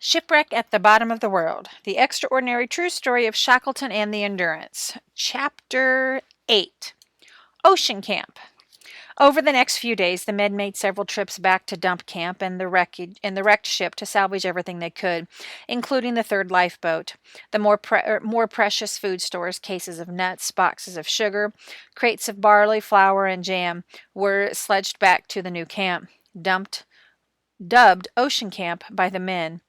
Shipwreck at the Bottom of the World. The Extraordinary True Story of Shackleton and the Endurance. Chapter 8. Ocean Camp. Over the next few days, the men made several trips back to dump camp and the wrecked ship to salvage everything they could, including the third lifeboat. The more precious food stores, cases of nuts, boxes of sugar, crates of barley, flour, and jam, were sledged back to the new camp, dubbed Ocean Camp by the men.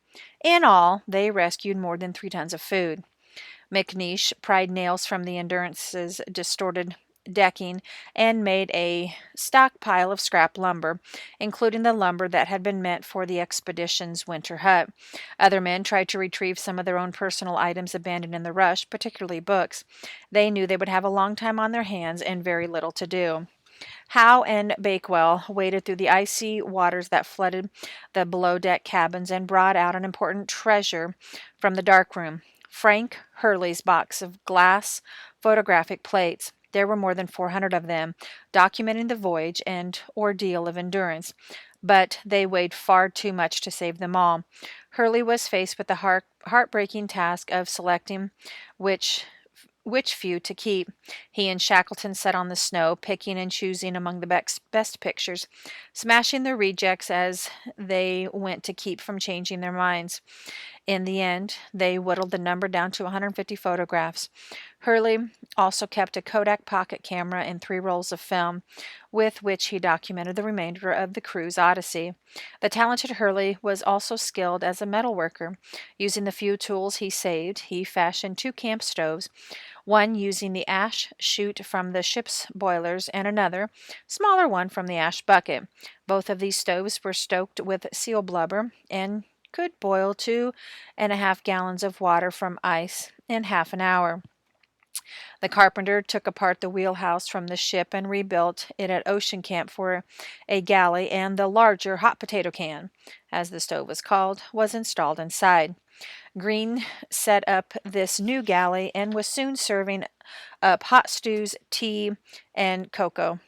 In all, they rescued more than 3 tons of food. McNeish pried nails from the Endurance's distorted decking and made a stockpile of scrap lumber, including the lumber that had been meant for the expedition's winter hut. Other men tried to retrieve some of their own personal items abandoned in the rush, particularly books. They knew they would have a long time on their hands and very little to do. Howe and Bakewell waded through the icy waters that flooded the below-deck cabins and brought out an important treasure from the darkroom: Frank Hurley's box of glass photographic plates. There were more than 400 of them, documenting the voyage and ordeal of Endurance, but they weighed far too much to save them all. Hurley was faced with the heartbreaking task of selecting which few to keep. He and Shackleton sat on the snow, picking and choosing among the best pictures, smashing the rejects as they went to keep from changing their minds. In the end, they whittled the number down to 150 photographs. Hurley also kept a Kodak pocket camera and 3 rolls of film, with which he documented the remainder of the crew's odyssey. The talented Hurley was also skilled as a metal worker. Using the few tools he saved, he fashioned 2 camp stoves, one using the ash chute from the ship's boilers and another, smaller one, from the ash bucket. Both of these stoves were stoked with seal blubber and could boil 2.5 gallons of water from ice in half an hour. The carpenter took apart the wheelhouse from the ship and rebuilt it at Ocean Camp for a galley, and the larger hot potato can, as the stove was called, was installed inside. Green set up this new galley and was soon serving up hot stews, tea, and cocoa.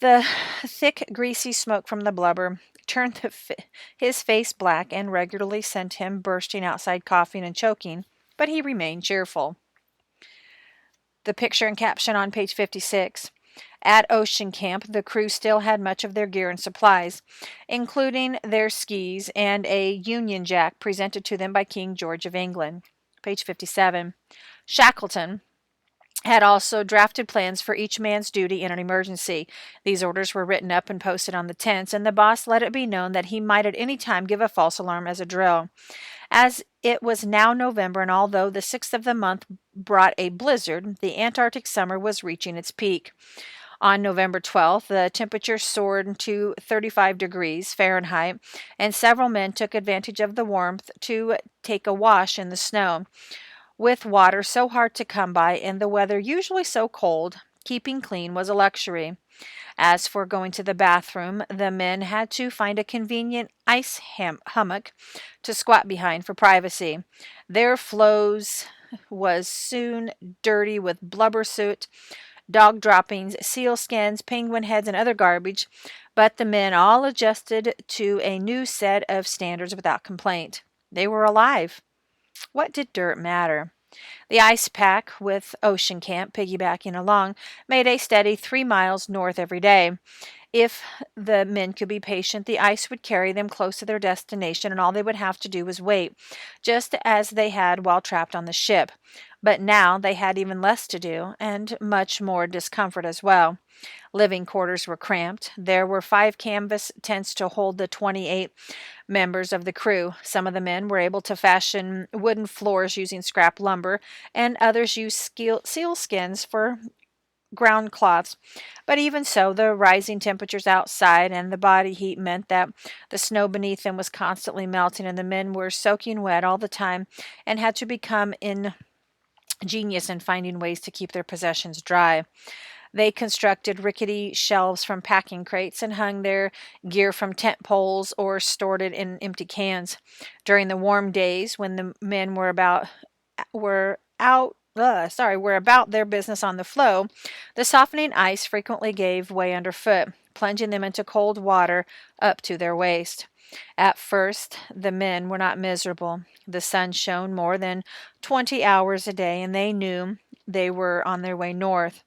The thick, greasy smoke from the blubber turned his face black and regularly sent him bursting outside coughing and choking, but he remained cheerful. The picture and caption on page 56. At Ocean Camp, the crew still had much of their gear and supplies, including their skis and a Union Jack presented to them by King George of England. Page 57. Shackleton had also drafted plans for each man's duty in an emergency. These orders were written up and posted on the tents, and the boss let it be known that he might at any time give a false alarm as a drill. As it was now November, and although the 6th of the month brought a blizzard, the Antarctic summer was reaching its peak. On November 12th, the temperature soared to 35 degrees Fahrenheit, and several men took advantage of the warmth to take a wash in the snow. With water so hard to come by and the weather usually so cold, keeping clean was a luxury. As for going to the bathroom, the men had to find a convenient ice hummock to squat behind for privacy. Their floors was soon dirty with blubber soot, dog droppings, seal skins, penguin heads, and other garbage, but the men all adjusted to a new set of standards without complaint. They were alive. What did dirt matter? The ice pack, with Ocean Camp piggybacking along, made a steady 3 miles north every day. If the men could be patient, the ice would carry them close to their destination, and all they would have to do was wait, just as they had while trapped on the ship. But now they had even less to do, and much more discomfort as well. Living quarters were cramped. There were 5 canvas tents to hold the 28 members of the crew. Some of the men were able to fashion wooden floors using scrap lumber, and others used seal skins for ground cloths. But even so, the rising temperatures outside and the body heat meant that the snow beneath them was constantly melting, and the men were soaking wet all the time and had to become ingenious in finding ways to keep their possessions dry. They constructed rickety shelves from packing crates and hung their gear from tent poles or stored it in empty cans. During the warm days, when the men were about their business on the floe, the softening ice frequently gave way underfoot, plunging them into cold water up to their waist. At first, the men were not miserable. The sun shone more than 20 hours a day, and they knew they were on their way north.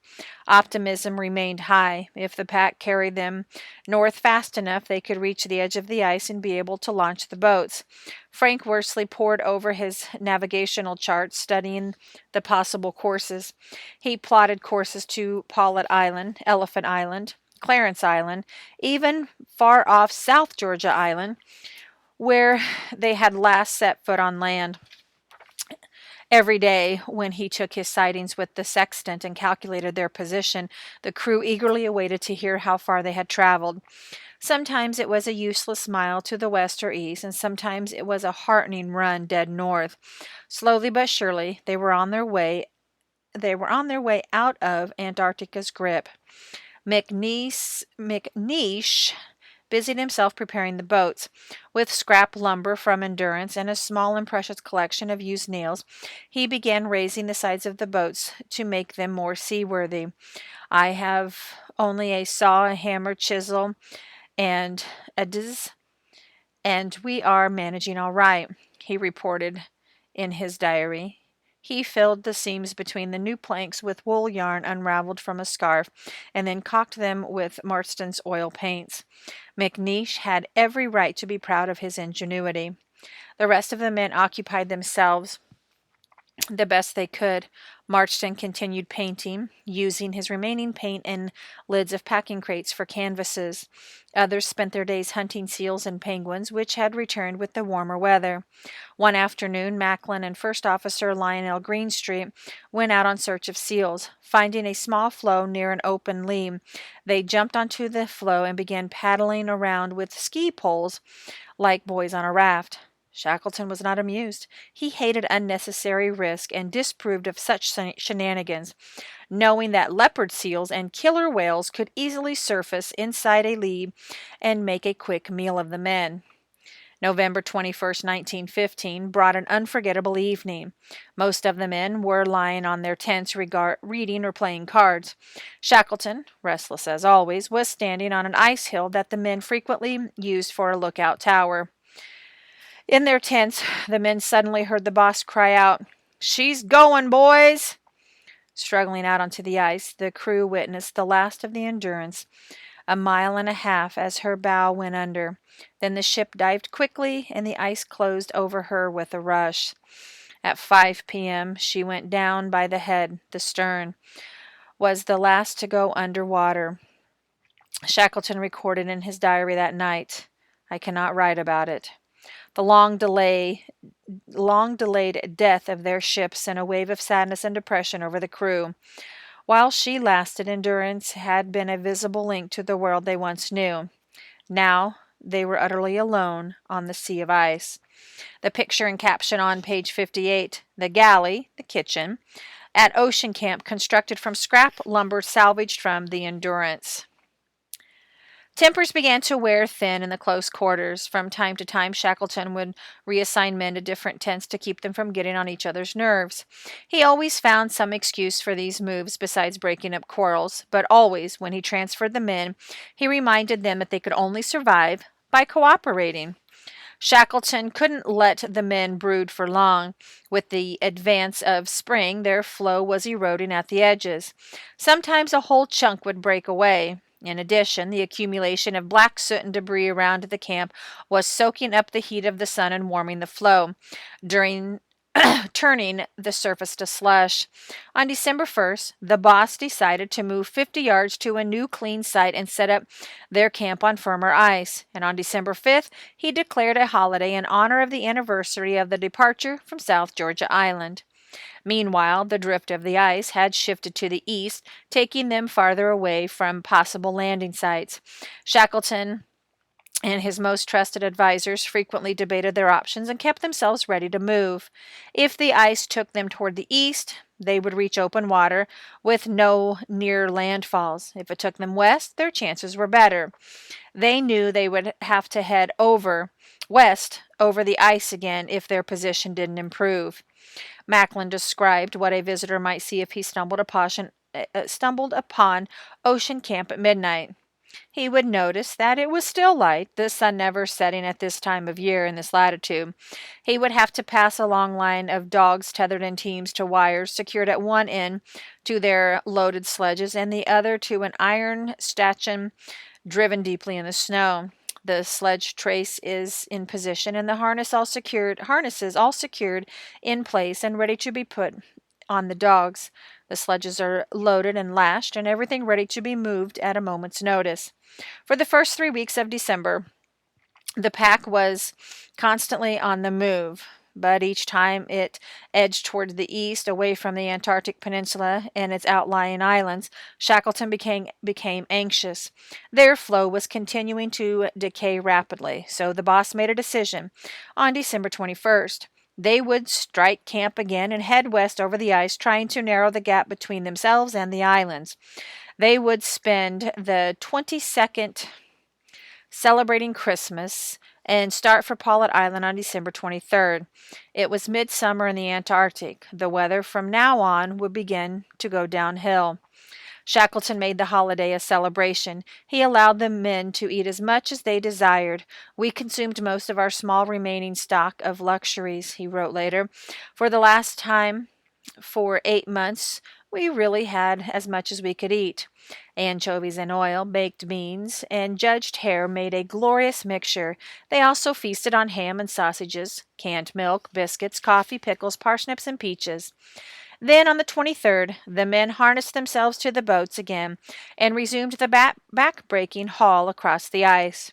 Optimism remained high. If the pack carried them north fast enough, they could reach the edge of the ice and be able to launch the boats. Frank Worsley pored over his navigational charts, studying the possible courses. He plotted courses to Paulet Island, Elephant Island, Clarence Island, even far off South Georgia Island, where they had last set foot on land. Every day, when he took his sightings with the sextant and calculated their position, the crew eagerly awaited to hear how far they had traveled. Sometimes it was a useless mile to the west or east, and sometimes it was a heartening run dead north. Slowly but surely, they were on their way. They were on their way out of Antarctica's grip. McNeish busied himself preparing the boats. With scrap lumber from Endurance and a small and precious collection of used nails, he began raising the sides of the boats to make them more seaworthy. I have only a saw, a hammer, chisel, and a and we are managing all right, he reported in his diary. He filled the seams between the new planks with wool yarn unraveled from a scarf, and then caulked them with Marston's oil paints. McNeish had every right to be proud of his ingenuity. The rest of the men occupied themselves the best they could. Marston continued painting, using his remaining paint and lids of packing crates for canvases. Others spent their days hunting seals and penguins, which had returned with the warmer weather. One afternoon, Macklin and First Officer Lionel Greenstreet went out on search of seals. Finding a small floe near an open lee, they jumped onto the floe and began paddling around with ski poles like boys on a raft. Shackleton was not amused. He hated unnecessary risk and disapproved of such shenanigans, knowing that leopard seals and killer whales could easily surface inside a lee and make a quick meal of the men. November 21st, 1915, brought an unforgettable evening. Most of the men were lying on their tents reading or playing cards. Shackleton, restless as always, was standing on an ice hill that the men frequently used for a lookout tower. In their tents, the men suddenly heard the boss cry out, "She's going, boys!" Struggling out onto the ice, the crew witnessed the last of the Endurance, a mile and a half as her bow went under. Then the ship dived quickly, and the ice closed over her with a rush. At 5 p.m., she went down by the head. The stern was the last to go under water. Shackleton recorded in his diary that night, "I cannot write about it." The long delayed death of their ship sent a wave of sadness and depression over the crew. While she lasted, Endurance had been a visible link to the world they once knew. Now they were utterly alone on the sea of ice. The picture and caption on page 58, the galley, the kitchen, at Ocean Camp, constructed from scrap lumber salvaged from the Endurance. Tempers began to wear thin in the close quarters. From time to time, Shackleton would reassign men to different tents to keep them from getting on each other's nerves. He always found some excuse for these moves besides breaking up quarrels, but always, when he transferred the men, he reminded them that they could only survive by cooperating. Shackleton couldn't let the men brood for long. With the advance of spring, their flow was eroding at the edges. Sometimes a whole chunk would break away. In addition, the accumulation of black soot and debris around the camp was soaking up the heat of the sun and warming the floe, turning the surface to slush. On December 1st, the boss decided to move 50 yards to a new clean site and set up their camp on firmer ice. And on December 5th, he declared a holiday in honor of the anniversary of the departure from South Georgia Island. Meanwhile, the drift of the ice had shifted to the east, taking them farther away from possible landing sites. Shackleton and his most trusted advisors frequently debated their options and kept themselves ready to move. If the ice took them toward the east, they would reach open water with no near landfalls. If it took them west, their chances were better. They knew they would have to head west over the ice again if their position didn't improve. Macklin described what a visitor might see if he stumbled upon Ocean Camp at midnight. He would notice that it was still light, the sun never setting at this time of year in this latitude. He would have to pass a long line of dogs tethered in teams to wires secured at one end to their loaded sledges and the other to an iron stanchion driven deeply in the snow. The sledge trace is in position and the harnesses all secured in place and ready to be put on the dogs. The sledges are loaded and lashed and everything ready to be moved at a moment's notice. For the first 3 weeks of December, the pack was constantly on the move, but each time it edged toward the east, away from the Antarctic Peninsula and its outlying islands, Shackleton became anxious. Their flow was continuing to decay rapidly, so the boss made a decision. On December 21st, they would strike camp again and head west over the ice, trying to narrow the gap between themselves and the islands. They would spend the 22nd celebrating Christmas and start for Paulet Island on December 23rd. It was midsummer in the Antarctic. The weather from now on would begin to go downhill. Shackleton made the holiday a celebration. He allowed the men to eat as much as they desired. We consumed most of our small remaining stock of luxuries, he wrote later. For the last time for 8 months, we really had as much as we could eat. Anchovies and oil, baked beans, and judged hare made a glorious mixture. They also feasted on ham and sausages, canned milk, biscuits, coffee, pickles, parsnips, and peaches. Then on the 23rd, the men harnessed themselves to the boats again and resumed the back-breaking haul across the ice.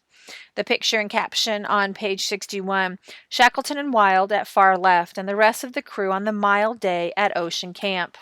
The picture and caption on page 61, Shackleton and Wild at far left and the rest of the crew on the mild day at Ocean Camp.